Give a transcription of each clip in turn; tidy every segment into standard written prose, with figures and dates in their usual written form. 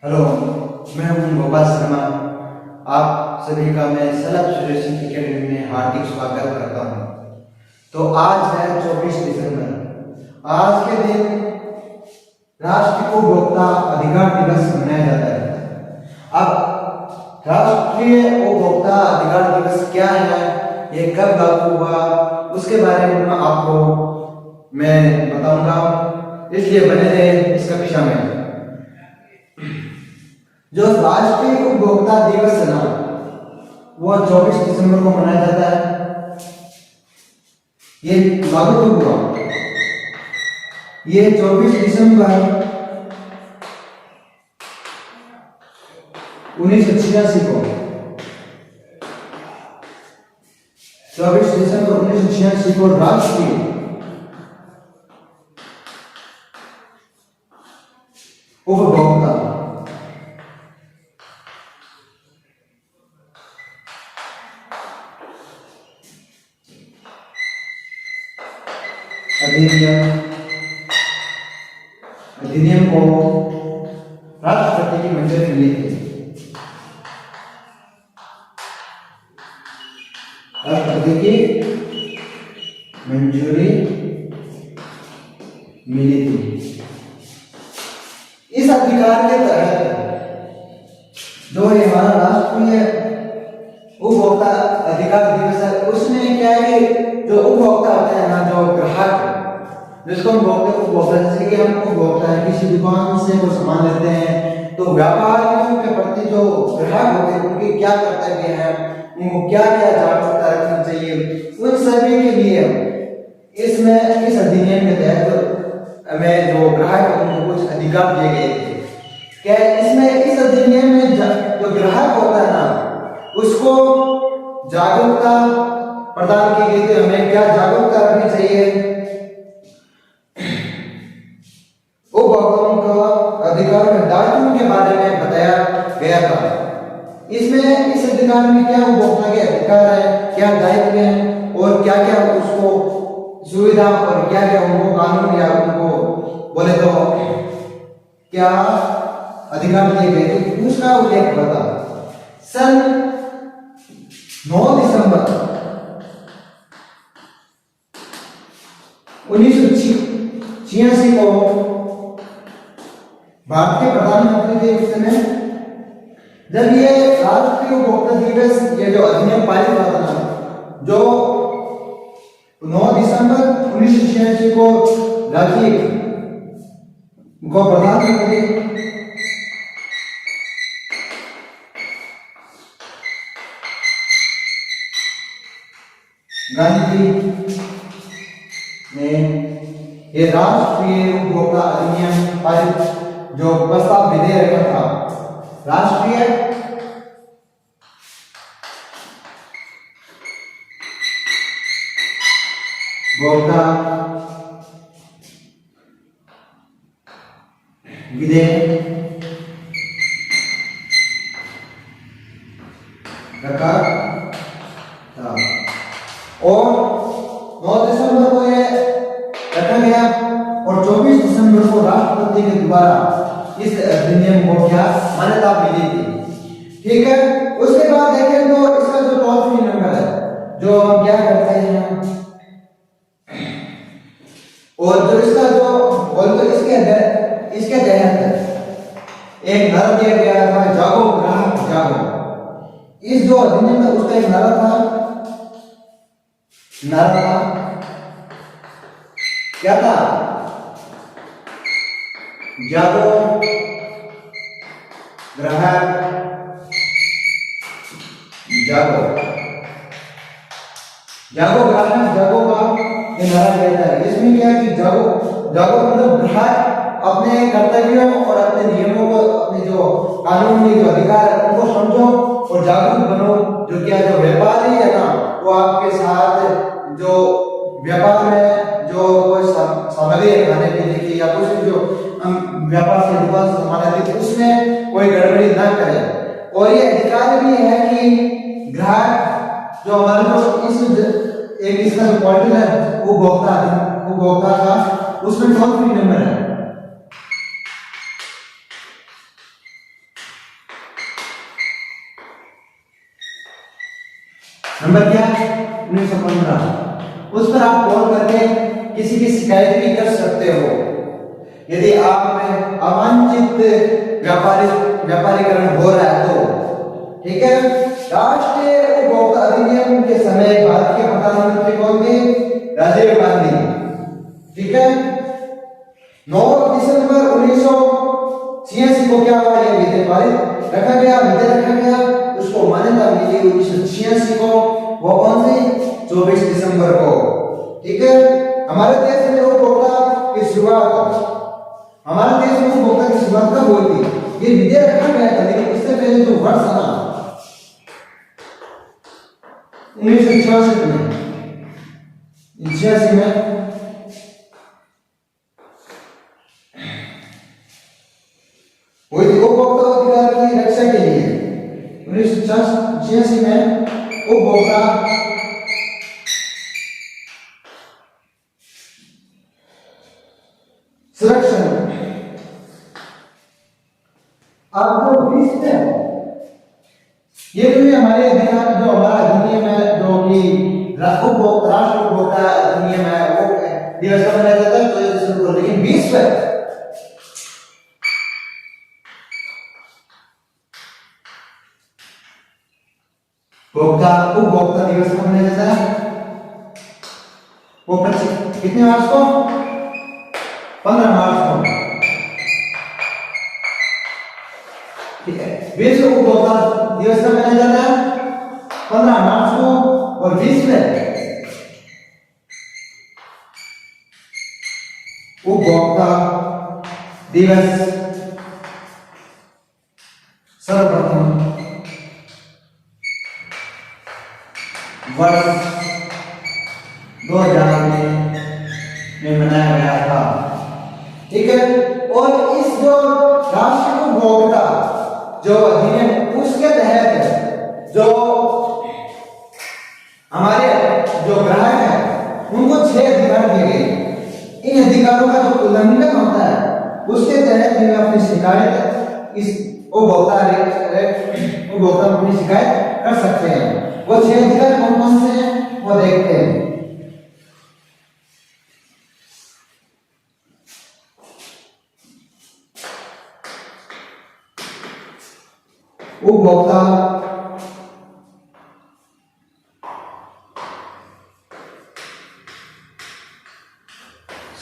Hello, मैं हूं गोपाल शर्मा। आप सभी का मैं सलभ सुरेशन एकेडमी में हार्दिक स्वागत करता हूं। तो आज है 24 दिसंबर। आज के दिन राष्ट्रीय उपभोक्ता अधिकार दिवस मनाया जाता है। अब राष्ट्रीय उपभोक्ता अधिकार दिवस क्या है, ये कब लागू हुआ, उसके बारे में आपको मैं बताऊंगा, इसलिए बने रहे इस कक्षा में। जो राष्ट्रीय उपभोक्ता दिवस है ना, वो 24 दिसंबर को मनाया जाता है। ये लागू हुआ, ये 24 दिसंबर 1986 को, 24 दिसंबर 1986 को राष्ट्रीय उपभोक्ता अधिनियम को राष्ट्रपति की मंजूरी मिली थी। राष्ट्रपति की मंजूरी मिली थी। इस अधिकार के तहत जो ये हमारा राष्ट्रीय उपभोक्ता अधिकार दिवस है, उसमें क्या है, जो उपभोक्ता होते हैं ना, जो ग्राहक, जिसको हम बोलते हैं उपभोक्ता, जैसे कि हम उपभोक्ता है, किसी दुकान से कोई सामान लेते हैं, तो व्यापारियों के प्रति जो ग्राहक होते हैं उनके क्या कर्तव्य है, उनको क्या क्या जागरूकता रखनी चाहिए, उन सभी के लिए इसमें इस अधिनियम के तहत हमें जो ग्राहक है उनको कुछ अधिकार दिए गए थे। क्या इसमें इस अधिनियम में जो ग्राहक होता है ना, उसको जागरूकता प्रदान की गई थी। हमें क्या जागरूकता रखनी चाहिए, उपभोक्ताओं का अधिकार में दायित्वों के बारे में बताया गया था। इसमें इस अधिकार में क्या उपभोक्ता के अधिकार है, क्या दायित्व है, और क्या क्या उसको सुविधा और क्या क्या उनको कानून या उनको बोले तो क्या अधिकार दिए गए थे, उसका उल्लेख होता। सन 9 दिसंबर 1986 को भारतीय प्रधानमंत्री थे उस समय, जब ये राष्ट्रीय उपभोक्ता दिवस, ये जो अधिनियम पारित हुआ था ना, जो 9 दिसंबर 1986 को राजीव को प्रधानमंत्री गांधी ने ये राष्ट्रीय उपभोक्ता अधिनियम पारित जो प्रस्ताव विधेयक रखा था, राष्ट्रीय उपभोक्ता विधेयक रखा था, और 9 दिसंबर को ये रखा गया, और 24 दिसंबर को राष्ट्रपति के द्वारा इस अधिनियम को क्या मान्यता मिली थी। ठीक है, उसके बाद देखें तो इसका जो टोल फ्री नंबर है, जो हम क्या करते हैं, और जो इसका जो बोल तो इसके तहत एक नारा दिया गया था, जागो ग्राहक जागो। इस जो अधिनियम था उसका एक नारा था क्या था, जागो ग्राहक जागो, जागो ग्राहक जागो का ये नारा दिया था। इसमें क्या है कि जागो जागो मतलब ग्राहक अपने कर्तव्यों और अपने नियमों को, अपने जो कानूनी जो अधिकार है उनको समझो और जागरूक बनो। जो क्या जो व्यापारी है ना, वो आपके साथ जो व्यापार में जो कोई सामग्री है खाने पीने की या कुछ जो हम व्यापार से दुकान से सामान लेते हैं, उसमें कोई गड़बड़ी ना करे। और ये अधिकार भी है कि ग्राहक जो हमारे जो इस एक इसका जो पोर्टल है उपभोक्ता का, उसमें टोल फ्री नंबर है, नंबर क्या 1915। उस पर आप कॉल करके किसी की शिकायत भी कर सकते हो यदि आप में अवांछित व्यापारीकरण हो रहा है तो। ठीक है। राष्ट्रीय उपभोक्ता अधिनियम के समय भारत के प्रधानमंत्री कौन थे? राजीव गांधी। ठीक है। 9 दिसंबर 1986 को क्या हुआ? यह विधेयक पारित रखा गया, विधेयक रखा गया, उसको मान्यता मिली 1986 को। वो कौन सी? 24 दिसंबर को। ठीक है। हमारे देश में उपभोक्ता की शुरुआत कब हुई थी? ये विधेयक रखा गया था, लेकिन इससे पहले जो वर्ष था 1966 में, 86 में हुई थी उपभोक्ता अधिकार की रक्षा के लिए। 1986 में उपभोक्ता संरक्षण। अब जो विश्व है, ये जो हमारे अधिकार, जो हमारा अधिनियम है, जो कि राष्ट्र उपभोक्ता अधिनियम है, वो दिवस का मनाया जाता है 24 दिसंबर को। लेकिन विश्व उपभोक्ता दिवस कब मनाया जाता है? वो कितने मार्च को? 15 मार्च को। ठीक है। विश्व उपभोक्ता दिवस कब मनाया जाता है? 15 मार्च को। और विश्व उपभोक्ता दिवस सर्वप्रथम वर्ष 2000 में मनाया गया था। ठीक है। और इस जो राष्ट्रीय उपभोक्ता जो अधिनियम, उसके तहत जो हमारे जो ग्राहक है उनको 6 अधिकार दिए गए। इन अधिकारों का जो उल्लंघन होता है उसके तहत भी अपनी शिकायत इस उपभोक्ता अपनी शिकायत कर सकते हैं। वो 6 अधिकार कौन कौन से हैं वो देखते हैं। उपभोक्ता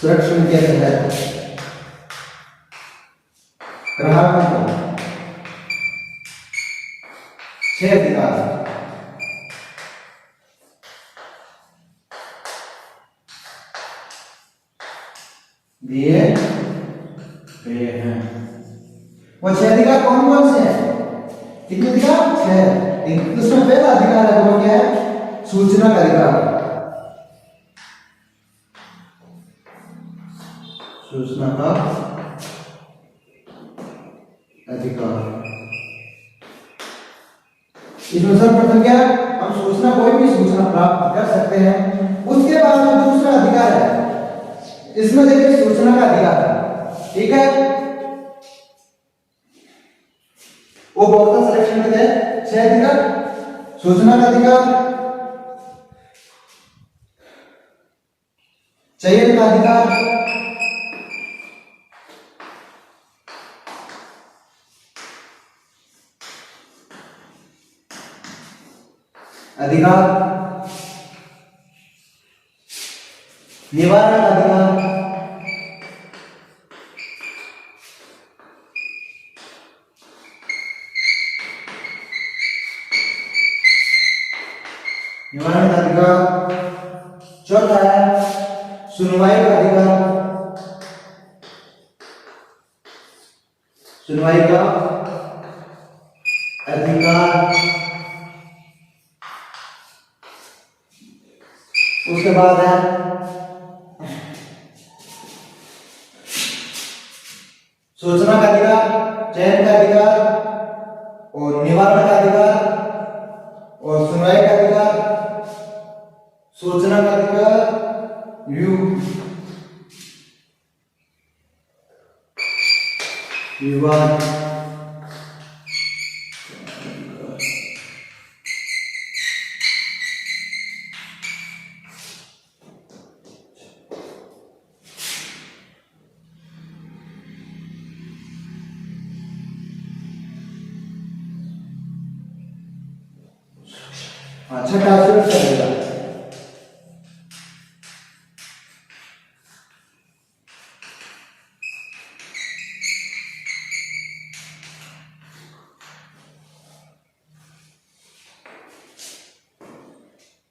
सुरक्षण के तहत ग्राहकों को 6 अधिकार दिए गए हैं। वो 6 अधिकार कौन कौन से हैं? कितने अधिकार? 6। उसमें पहला अधिकार है वो क्या है? सूचना का अधिकार। सूचना का अधिकार। इसमें सर्वप्रथम क्या है? हम सूचना, कोई भी सूचना प्राप्त कर सकते हैं। उसके बाद में दूसरा अधिकार है, इसमें देखिए सूचना का अधिकार। ठीक है। उपभोक्ता संरक्षण के तहत 6 अधिकार। सूचना का अधिकार, चयन का अधिकार, निवारण का अधिकार, निवारण का अधिकार। चौथा है सुनवाई का अधिकार। सुनवाई का अधिकार। उसके बाद है सूचना का अधिकार, चयन का अधिकार और निवारण का अधिकार और सुनवाई का अधिकार। सूचना का अधिकार, विवाद, हाँ, छठा सुरक्षा रहेगा।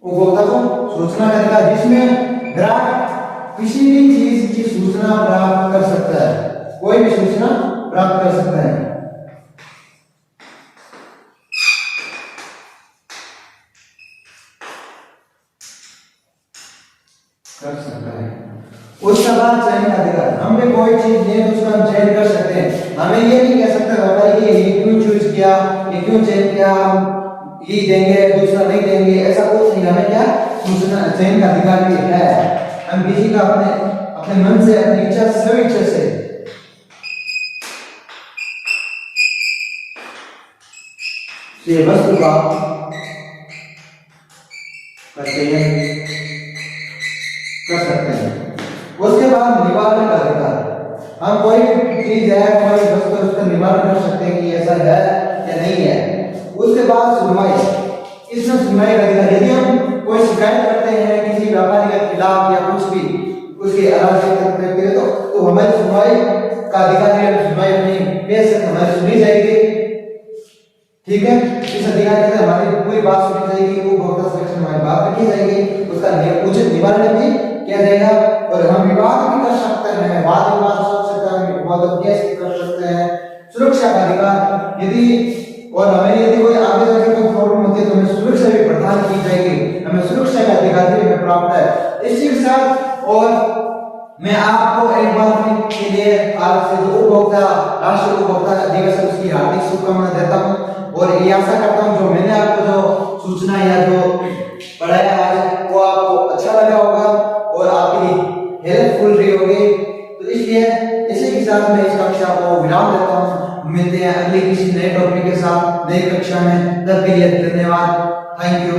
उपभोक्ता को सूचना का अधिकार, जिसमें ग्राहक किसी भी चीज की सूचना प्राप्त कर सकता है, कोई भी सूचना प्राप्त कर सकता है। उसके बाद चयन का अधिकार, हम भी कोई चीज ले तो उसका हम चयन कर सकते हैं। हमें ये नहीं कह सकते व्यापारी कि ये क्यों चूज किया, ये क्यों चयन किया, हम ये देंगे दूसरा नहीं देंगे, ऐसा कुछ नहीं। हमें क्या सूचना चयन का अधिकार भी है। हम किसी का अपने मन से, अपनी इच्छा से, स्व इच्छा से ये वस्तु का चयन कर सकते हैं। उसके बाद निवारण का अधिकार, हम कोई चीज है, कोई वस्तु, उसका निवारण कर सकते हैं कि ऐसा है या नहीं है। उसके बाद सुनवाई, इसमें सुनवाई का अधिकार, यदि हम कोई शिकायत करते हैं किसी व्यापारी के खिलाफ या कुछ भी उसके अराजक तो हमारी सुनवाई का अधिकार है। सुनवाई अपनी पेश करके हमारी सुनी जाएगी, ठीक है। इस अधिकार के हमारी पूरी बात सुनी जाएगी, उपभोक्ता संरक्षण हमारी बात रखी जाएगी, उसका उचित निवारण भी किया जाएगा। और हम विवाद भी कर सकते हैं, वाद विवाद सोच सकते हैं, विवाद केस भी कर सकते हैं। सुरक्षा का अधिकार, यदि और हमें यदि कोई आगे जाके कोई प्रॉब्लम होती है तो हमें सुरक्षा भी प्रदान की जाएगी, हमें सुरक्षा का अधिकार भी हमें प्राप्त है। इसी के साथ और मैं आपको एक बार के लिए आज से जो उपभोक्ता राष्ट्रीय उपभोक्ता दिवस है उसकी हार्दिक शुभकामनाएं देता हूं। और ये आशा करता हूं जो मैंने आपको जो सूचना या जो पढ़ाया आज वो आपको अच्छा लगा होगा और आपकी हेल्पफुल रही होगी। तो इसलिए इसी के साथ मैं इस कक्षा को विराम देता हूं। मिलते हैं अगले किसी नए टॉपिक के साथ नई कक्षा में, तब के लिए धन्यवाद। Thank you.